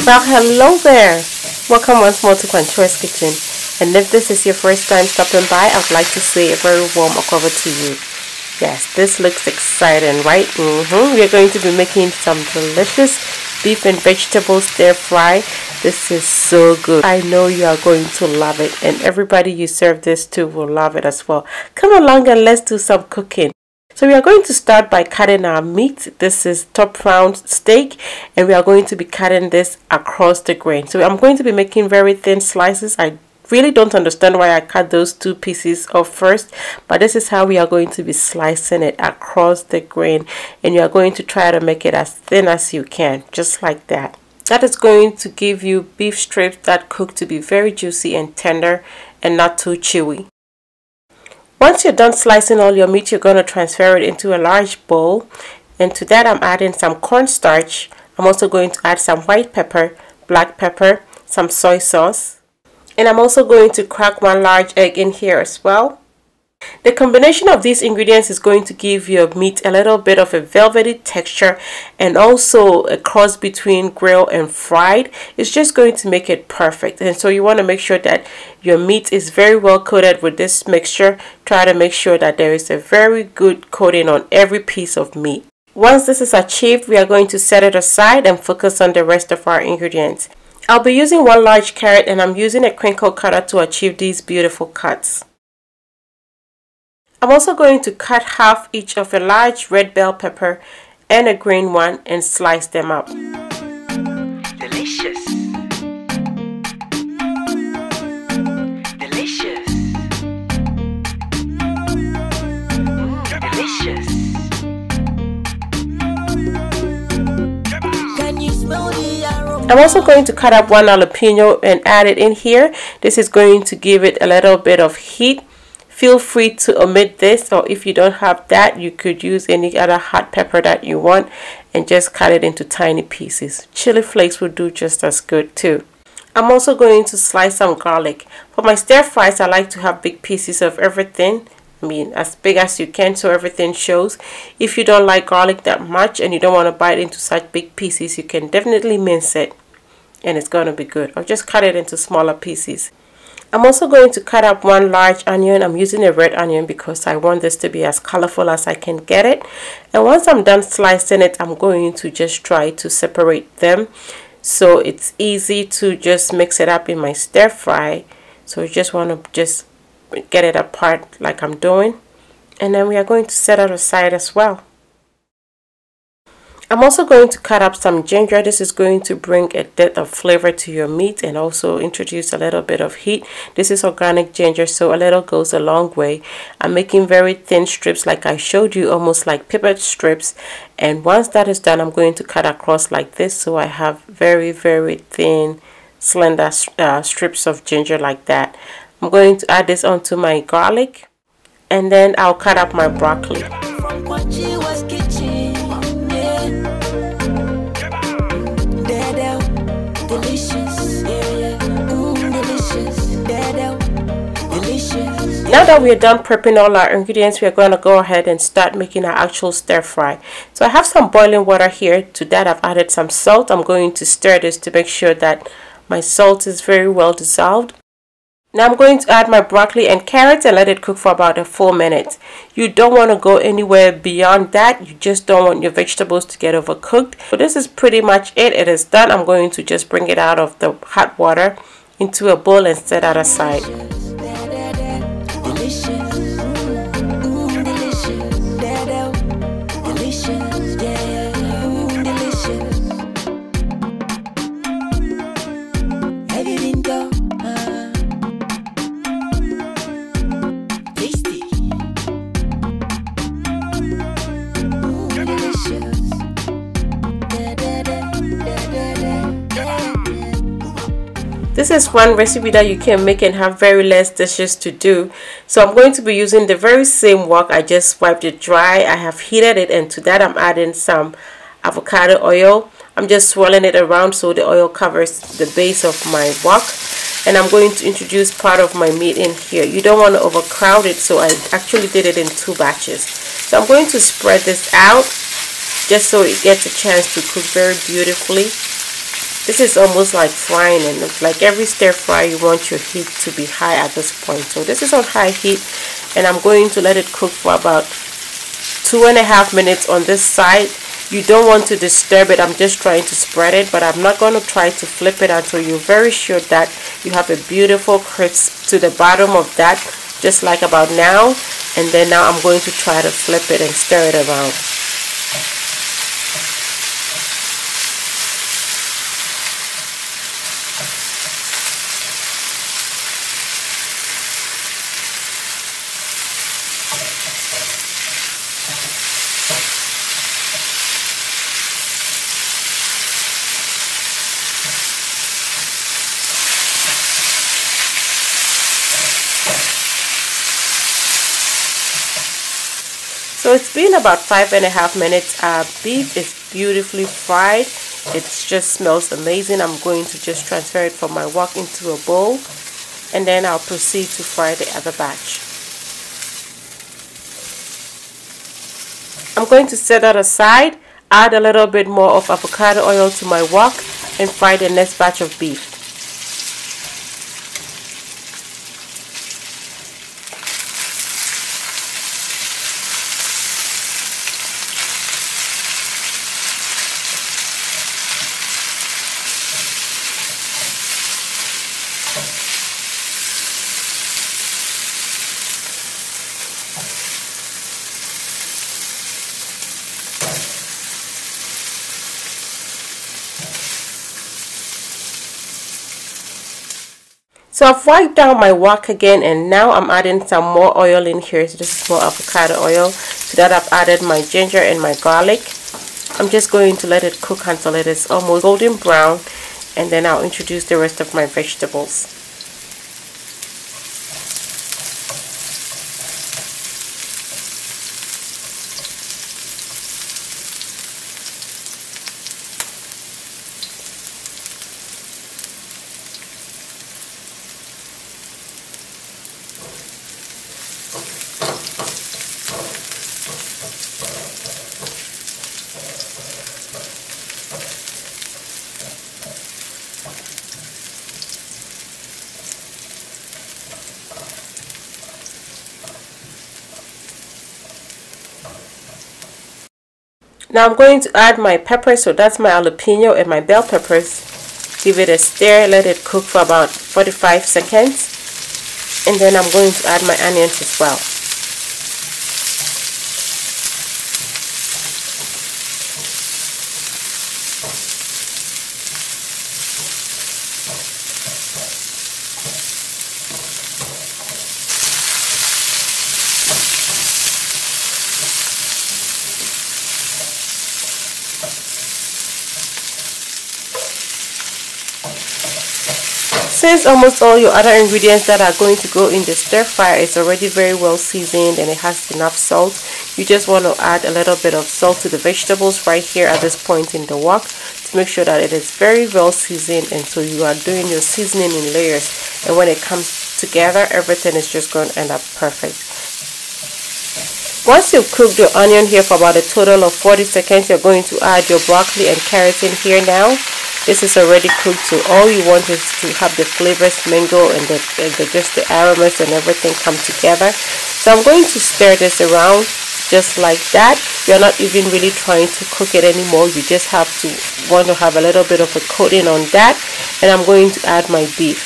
Well, hello there. Welcome once more to Concho's Kitchen. And if this is your first time stopping by, I would like to say a very warm welcome to you. Yes, this looks exciting, right? We're going to be making some delicious beef and vegetable stir fry. This is so good. I know you are going to love it, and everybody you serve this to will love it as well. Come along and let's do some cooking. So we are going to start by cutting our meat. This is top round steak, and we are going to be cutting this across the grain. So I'm going to be making very thin slices. I really don't understand why I cut those two pieces off first, but this is how we are going to be slicing it across the grain, and you are going to try to make it as thin as you can, just like that. That is going to give you beef strips that cook to be very juicy and tender and not too chewy. Once you're done slicing all your meat, you're going to transfer it into a large bowl, and to that I'm adding some cornstarch. I'm also going to add some white pepper, black pepper, some soy sauce, and I'm also going to crack one large egg in here as well. The combination of these ingredients is going to give your meat a little bit of a velvety texture and also a cross between grilled and fried. It's just going to make it perfect, and so you want to make sure that your meat is very well coated with this mixture. Try to make sure that there is a very good coating on every piece of meat. Once this is achieved, we are going to set it aside and focus on the rest of our ingredients. I'll be using one large carrot, and I'm using a crinkle cutter to achieve these beautiful cuts. I'm also going to cut half each of a large red bell pepper and a green one and slice them up. Delicious. Delicious. Delicious. Can you smell the aroma? I'm also going to cut up one jalapeno and add it in here. This is going to give it a little bit of heat. Feel free to omit this, or if you don't have that, you could use any other hot pepper that you want and just cut it into tiny pieces. Chili flakes will do just as good too. I'm also going to slice some garlic. For my stir fries, I like to have big pieces of everything. I mean, as big as you can so everything shows. If you don't like garlic that much and you don't want to bite into such big pieces, you can definitely mince it and it's going to be good, or just cut it into smaller pieces. I'm also going to cut up one large onion. I'm using a red onion because I want this to be as colorful as I can get it. And once I'm done slicing it, I'm going to just try to separate them so it's easy to just mix it up in my stir fry. So you just want to just get it apart like I'm doing, and then we are going to set it aside as well. I'm also going to cut up some ginger. This is going to bring a depth of flavor to your meat and also introduce a little bit of heat. This is organic ginger, so a little goes a long way. I'm making very thin strips like I showed you, almost like pepper strips. And once that is done, I'm going to cut across like this, so I have very, very thin, slender strips of ginger like that. I'm going to add this onto my garlic, and then I'll cut up my broccoli. Now that we are done prepping all our ingredients, we are going to go ahead and start making our actual stir fry. So I have some boiling water here. To that I've added some salt. I'm going to stir this to make sure that my salt is very well dissolved. Now I'm going to add my broccoli and carrots and let it cook for about 4 minutes. You don't want to go anywhere beyond that. You just don't want your vegetables to get overcooked. So this is pretty much it. It is done. I'm going to just bring it out of the hot water into a bowl and set that aside. This is one recipe that you can make and have very less dishes to do. So I'm going to be using the very same wok. I just wiped it dry. I have heated it, and to that I'm adding some avocado oil. I'm just swirling it around so the oil covers the base of my wok. And I'm going to introduce part of my meat in here. You don't want to overcrowd it, so I actually did it in 2 batches. So I'm going to spread this out just so it gets a chance to cook very beautifully. This is almost like frying, and like every stir fry, you want your heat to be high at this point. So this is on high heat, and I'm going to let it cook for about 2.5 minutes on this side. You don't want to disturb it. I'm just trying to spread it, but I'm not going to try to flip it until you're very sure that you have a beautiful crisp to the bottom of that, just like about now. And then now I'm going to try to flip it and stir it around. So it's been about 5.5 minutes. Our beef is beautifully fried. It just smells amazing. I'm going to just transfer it from my wok into a bowl, and then I'll proceed to fry the other batch. I'm going to set that aside, add a little bit more of avocado oil to my wok, and fry the next batch of beef. So I've wiped down my wok again, and now I'm adding some more oil in here. So this is more avocado oil. To that I've added my ginger and my garlic. I'm just going to let it cook until it is almost golden brown, and then I'll introduce the rest of my vegetables. Now I'm going to add my peppers, so that's my jalapeño and my bell peppers. Give it a stir, let it cook for about 45 seconds, and then I'm going to add my onions as well. Since almost all your other ingredients that are going to go in the stir fry is already very well seasoned and it has enough salt, you just want to add a little bit of salt to the vegetables right here at this point in the wok to make sure that it is very well seasoned, and so you are doing your seasoning in layers, and when it comes together everything is just going to end up perfect. Once you've cooked your onion here for about a total of 40 seconds, you're going to add your broccoli and carrot in here now. This is already cooked, so all you want is to have the flavors mingle and just the aromas and everything come together. So I'm going to stir this around just like that. You're not even really trying to cook it anymore. You just want to have a little bit of a coating on that. And I'm going to add my beef.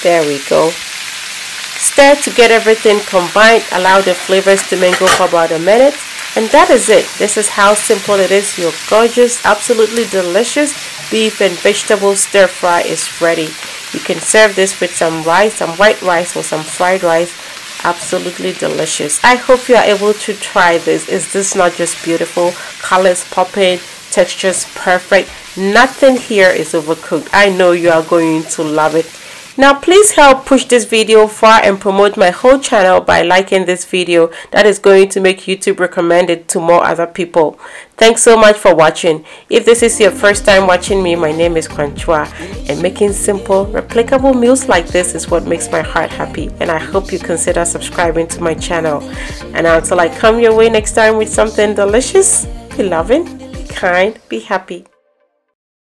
There we go. Stir to get everything combined. Allow the flavors to mingle for about a minute. And that is it. This is how simple it is. Your gorgeous, absolutely delicious beef and vegetable stir fry is ready. You can serve this with some rice, some white rice or some fried rice. Absolutely delicious. I hope you are able to try this. Is this not just beautiful? Colors popping, textures perfect. Nothing here is overcooked. I know you are going to love it. Now please help push this video far and promote my whole channel by liking this video. That is going to make YouTube recommend it to more other people. Thanks so much for watching. If this is your first time watching me, my name is Kwanchua, and making simple, replicable meals like this is what makes my heart happy, and I hope you consider subscribing to my channel. And until I come your way next time with something delicious, be loving, be kind, be happy.